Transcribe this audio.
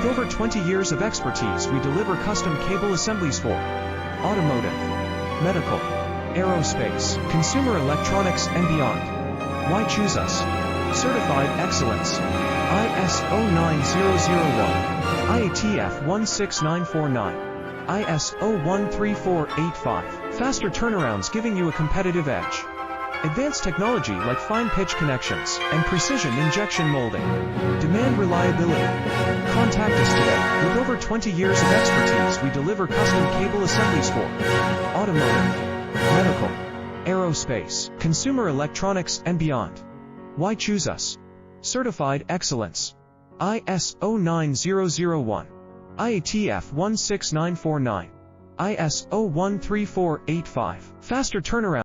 With over 20 years of expertise, we deliver custom cable assemblies for automotive, medical, aerospace, consumer electronics, and beyond. Why choose us? Certified excellence. ISO 9001, IATF 16949, ISO 13485. Faster turnarounds giving you a competitive edge. Advanced technology like fine pitch connections and precision injection molding. Demand reliability. Contact us today. With over 20 years of expertise, we deliver custom cable assemblies for automotive, medical, aerospace, consumer electronics, and beyond. Why choose us? Certified excellence. ISO 9001, IATF 16949, ISO 13485. Faster turnaround.